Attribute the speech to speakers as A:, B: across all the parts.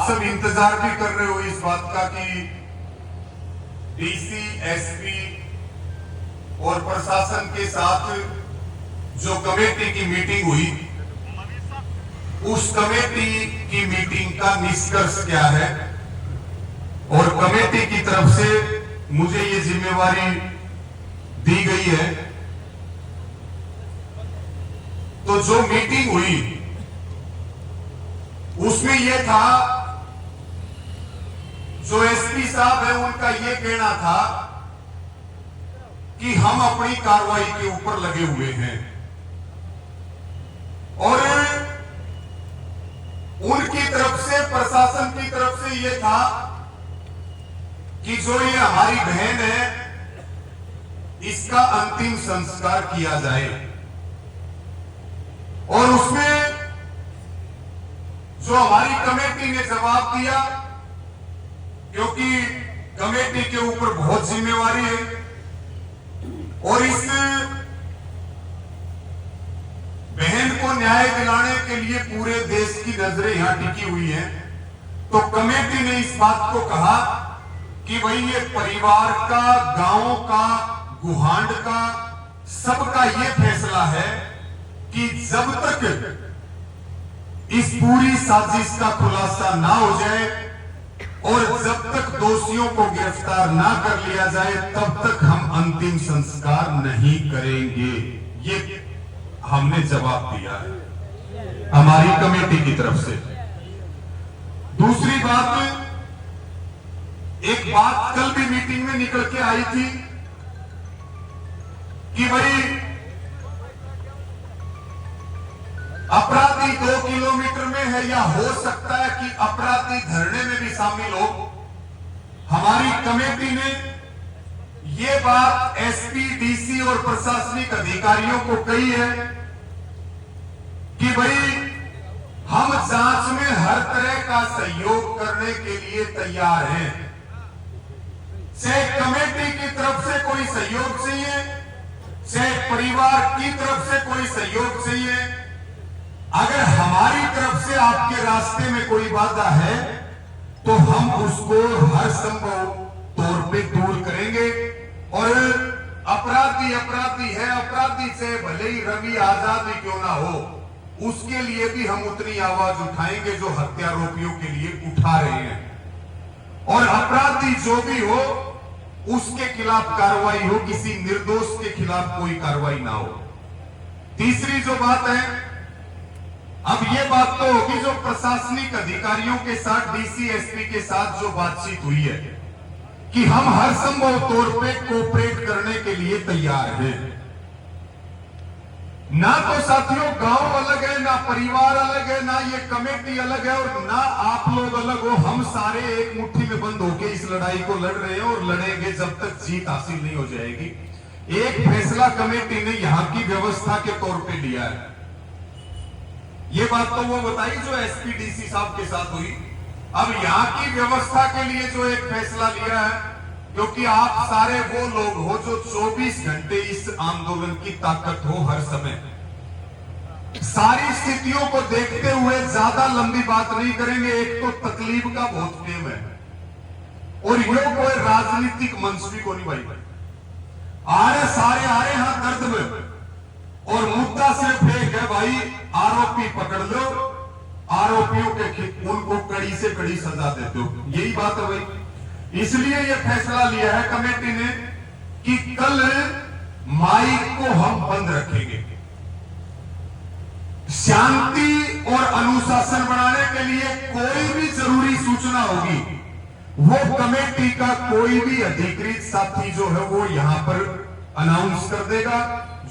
A: आप सब इंतजार भी कर रहे हो इस बात का कि डीसी, एसपी और प्रशासन के साथ जो कमेटी की मीटिंग हुई, उस कमेटी की मीटिंग का निष्कर्ष क्या है और कमेटी की तरफ से मुझे ये जिम्मेवारी दी गई है। तो जो मीटिंग हुई उसमें यह था, जो एसपी साहब है उनका यह कहना था कि हम अपनी कार्रवाई के ऊपर लगे हुए हैं और उनकी तरफ से, प्रशासन की तरफ से यह था कि जो ये हमारी बहन है इसका अंतिम संस्कार किया जाए। और उसमें जो हमारी कमेटी ने जवाब दिया, क्योंकि कमेटी के ऊपर बहुत जिम्मेवारी है और इस बहन को न्याय दिलाने के लिए पूरे देश की नजरें यहां टिकी हुई हैं। तो कमेटी ने इस बात को कहा कि भाई ये परिवार का, गांव का, गुहांड का, सबका ये फैसला है कि जब तक इस पूरी साजिश का खुलासा ना हो जाए और जब तक दोषियों को गिरफ्तार ना कर लिया जाए तब तक हम अंतिम संस्कार नहीं करेंगे। ये हमने जवाब दिया है हमारी कमेटी की तरफ से। दूसरी बात, एक बात कल भी मीटिंग में निकल के आई थी कि भाई अपराधी 2 किलोमीटर में है या हो सकता है कि अपराधी धरने में भी शामिल हो। हमारी कमेटी ने यह बात एसपी, डीसी और प्रशासनिक अधिकारियों को कही है कि भाई हम जांच में हर तरह का सहयोग करने के लिए तैयार हैं। चाहे कमेटी की तरफ से कोई सहयोग चाहिए, चाहे परिवार की तरफ से कोई सहयोग चाहिए, अगर हमारी तरफ से आपके रास्ते में कोई बाधा है तो हम उसको हर संभव तौर पे दूर करेंगे। और अपराधी अपराधी है, अपराधी से भले ही रवि आजाद ही क्यों ना हो, उसके लिए भी हम उतनी आवाज उठाएंगे जो हत्यारोपियों के लिए उठा रहे हैं। और अपराधी जो भी हो उसके खिलाफ कार्रवाई हो, किसी निर्दोष के खिलाफ कोई कार्रवाई ना हो। तीसरी जो बात है, अब ये बात तो होगी जो प्रशासनिक अधिकारियों के साथ, डीसी, एसपी के साथ जो बातचीत हुई है कि हम हर संभव तौर पे कोऑपरेट करने के लिए तैयार हैं। ना तो साथियों गांव अलग है, ना परिवार अलग है, ना ये कमेटी अलग है और ना आप लोग अलग हो। हम सारे एक मुट्ठी में बंद होकर इस लड़ाई को लड़ रहे हैं और लड़ेंगे जब तक जीत हासिल नहीं हो जाएगी। एक फैसला कमेटी ने यहां की व्यवस्था के तौर पे लिया है। ये बात तो वो बताई जो एसपी, डीसी साहब के साथ हुई। अब यहां की व्यवस्था के लिए जो एक फैसला लिया है, क्योंकि आप सारे वो लोग हो जो 24 घंटे इस आंदोलन की ताकत हो हर समय, सारी स्थितियों को देखते हुए ज्यादा लंबी बात नहीं करेंगे। एक तो तकलीफ का बहुत प्रेम है और ये कोई राजनीतिक मंच भी को नहीं भाई, सारे आ रहे हैं दर्द में और मुद्दा सिर्फ एक है भाई, आरोपी पकड़ लो, आरोपियों के उनको कड़ी से कड़ी सजा दे दो। यही बात है भाई। इसलिए यह फैसला लिया है कमेटी ने कि कल माइक को हम बंद रखेंगे। शांति और अनुशासन बनाने के लिए कोई भी जरूरी सूचना होगी वो कमेटी का कोई भी अधिकृत साथी जो है वो यहां पर अनाउंस कर देगा।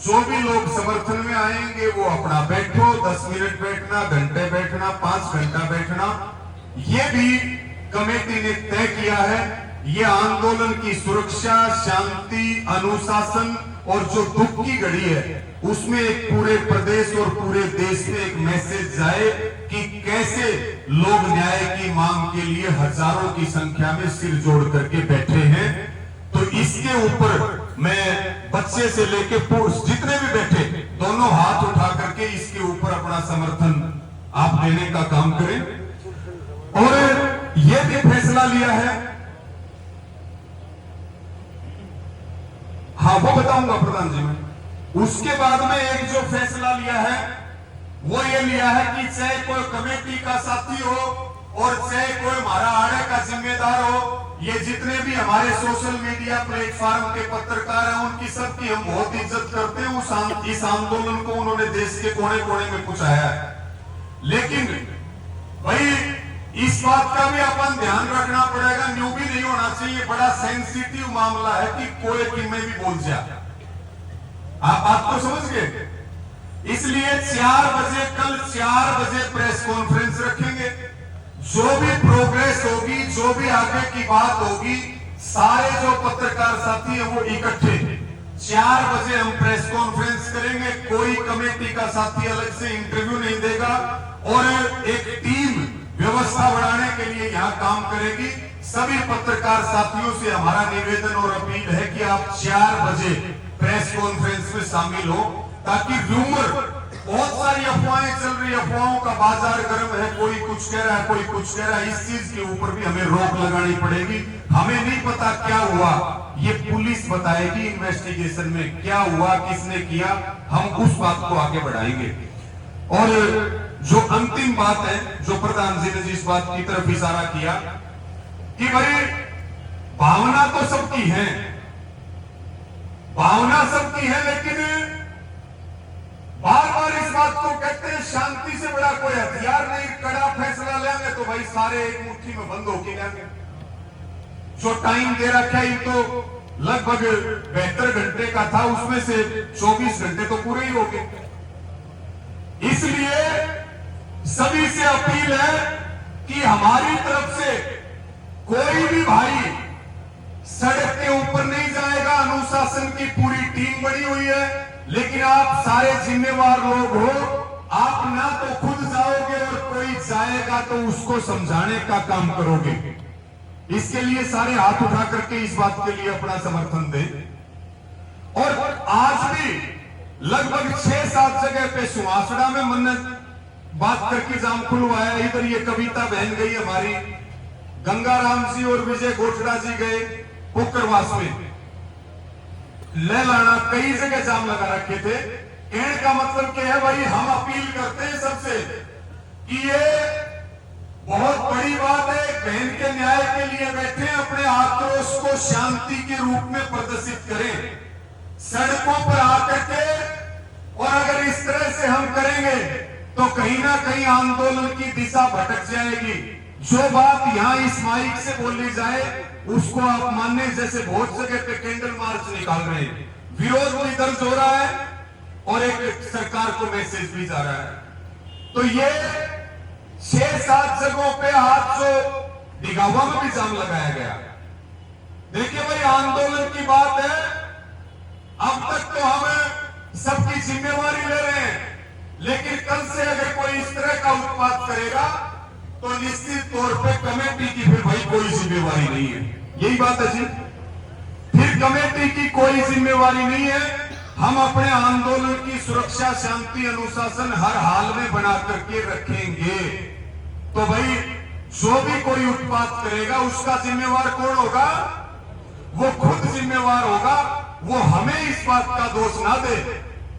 A: जो भी लोग समर्थन में आएंगे वो अपना बैठो, 10 मिनट बैठना, घंटे बैठना, 5 घंटा बैठना, ये भी कमेटी ने तय किया है। ये आंदोलन की सुरक्षा, शांति, अनुशासन और जो दुख की घड़ी है उसमें एक पूरे प्रदेश और पूरे देश में एक मैसेज जाए कि कैसे लोग न्याय की मांग के लिए हजारों की संख्या में सिर जोड़ करके बैठे हैं। तो इसके ऊपर मैं बच्चे से लेके जितने भी बैठे दोनों हाथ उठा करके इसके ऊपर अपना समर्थन आप देने का काम करें। और यह भी फैसला लिया है, हाँ वो बताऊंगा प्रधान जी में। उसके बाद में एक जो फैसला लिया है वो ये लिया है कि चाहे कोई कमेटी का साथी हो और चाहे कोई हमारा आड़े का जिम्मेदार हो, ये जितने भी हमारे सोशल मीडिया प्लेटफॉर्म के पत्रकार हैं उनकी सबकी हम बहुत इज्जत करते हैं। इस आंदोलन को उन्होंने देश के कोने कोने में पहुंचाया है, लेकिन भाई इस बात का भी अपन ध्यान रखना पड़ेगा, न्यू भी नहीं होना चाहिए। बड़ा सेंसिटिव मामला है कि कोई कि मैं भी बोल जाए, आप बात तो समझ गए। इसलिए 4 बजे कल 4 बजे प्रेस कॉन्फ्रेंस रखेंगे। जो भी प्रोग्रेस होगी, जो भी आगे की बात होगी, सारे जो पत्रकार साथी हैं वो इकट्ठे 4 बजे हम प्रेस कॉन्फ्रेंस करेंगे। कोई कमेटी का साथी अलग से इंटरव्यू नहीं देगा और एक टीम व्यवस्था बढ़ाने के लिए यहां काम करेगी। सभी पत्रकार साथियों से हमारा निवेदन और अपील है कि आप 4 बजे प्रेस कॉन्फ्रेंस में शामिल हो, ताकि रूमर, बहुत सारी अफवाहें चल रही, अफवाहों का बाजार गर्म है, कोई कुछ कह रहा है, कोई कुछ कह रहा है, इस चीज के ऊपर भी हमें रोक लगानी पड़ेगी। हमें नहीं पता क्या हुआ, ये पुलिस बताएगी इन्वेस्टिगेशन में क्या हुआ, किसने किया, हम उस बात को आगे बढ़ाएंगे। और जो अंतिम बात है, जो प्रधान जी ने जिस बात की तरफ इशारा किया कि भाई भावना तो सबकी है, भावना सबकी है, लेकिन बार बार इस बात को कहते हैं शांति से बड़ा कोई हथियार नहीं, कड़ा फैसला लेंगे तो भाई सारे एक मुट्ठी में बंद होके लेंगे। जो टाइम दे रखा है तो लगभग 72 घंटे का था, उसमें से 24 घंटे तो पूरे ही हो गए। इसलिए सभी से अपील है कि हमारी तरफ से कोई भी भाई सड़क के ऊपर नहीं जाएगा। अनुशासन की पूरी टीम बनी हुई है, लेकिन आप सारे जिम्मेवार लोग हो। आप ना तो खुद जाओगे और कोई जाएगा तो उसको समझाने का काम करोगे। इसके लिए सारे हाथ उठा करके इस बात के लिए अपना समर्थन दें। और आज भी लगभग 6-7 जगह पे सुहासड़ा में मन्नत बात करके जाम खुलवाया। इधर ये कविता बहन गई हमारी, गंगाराम जी और विजय गोठड़ा जी गए पुकरवास में, लैलाना, कई जगह जाम लगा रखे थे। कहने का मतलब क्या है भाई, हम अपील करते हैं सबसे कि ये बहुत बड़ी बात है, बहन के न्याय के लिए बैठे, अपने आक्रोश को शांति के रूप में प्रदर्शित करें सड़कों पर आकर के। और अगर इस तरह से हम करेंगे तो कहीं ना कहीं आंदोलन की दिशा भटक जाएगी। जो बात यहां इस माइक से बोली जाए उसको आप मानने, जैसे बहुत जगह पे कैंडल मार्च निकाल रहे हैं, विरोध भी दर्ज हो रहा है और एक सरकार को मैसेज भी जा रहा है। तो ये 6-7 जगहों पे आज जो दिगावा में भी जाम लगाया गया। देखिए भाई, आंदोलन की बात है, अब तक तो हम सबकी जिम्मेवारी ले रहे हैं, लेकिन कल से अगर कोई इस तरह का उत्पात करेगा तो निश्चित तौर पे कमेटी की फिर भाई कोई जिम्मेवारी नहीं है। यही बात है जी, फिर कमेटी की कोई जिम्मेवारी नहीं है। हम अपने आंदोलन की सुरक्षा, शांति, अनुशासन हर हाल में बना करके रखेंगे। तो भाई जो भी कोई उत्पात करेगा उसका जिम्मेवार कौन होगा? वो खुद जिम्मेवार होगा। वो हमें इस बात का दोष ना दे।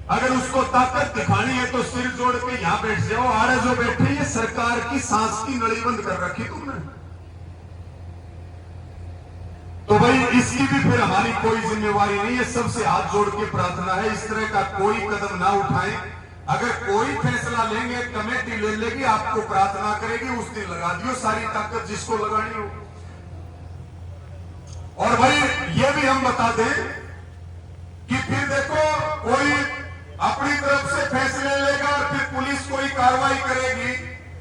A: अगर उसको ताकत दिखानी है तो सिर जोड़ के यहां बैठ जाओ। आड़े जो बैठे, ये सरकार की सांस की नली बंद कर रखी तुमने। तो भाई इसकी भी फिर हमारी कोई जिम्मेवारी नहीं है। सबसे हाथ जोड़ के प्रार्थना है, इस तरह का कोई कदम ना उठाएं। अगर कोई फैसला लेंगे, कमेटी ले लेगी, आपको प्रार्थना करेगी, उस दिन लगा दियो सारी ताकत जिसको लगानी हो। और भाई ये भी हम बता दें कि फिर देखो, कोई अपनी तरफ से फैसले लेगा और फिर पुलिस कोई कार्रवाई करेगी,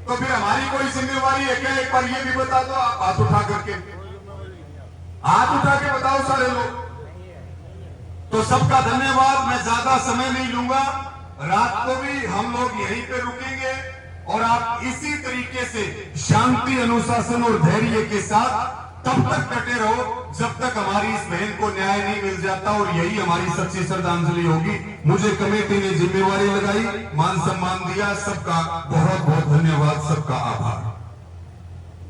A: तो फिर हमारी कोई जिम्मेवारी है क्या? एक बार ये भी बता दो, आप हाथ उठा करके, हाथ उठा के बताओ सारे लोग। तो सबका धन्यवाद। मैं ज्यादा समय नहीं लूंगा। रात को भी हम लोग यहीं पे रुकेंगे और आप इसी तरीके से शांति, अनुशासन और धैर्य के साथ तब तक डटे रहो जब तक हमारी इस बहन को न्याय नहीं मिल जाता। और यही हमारी सच्ची श्रद्धांजलि होगी। मुझे कमेटी ने जिम्मेवारी लगाई, मान सम्मान दिया। सबका बहुत बहुत धन्यवाद, सबका आभार।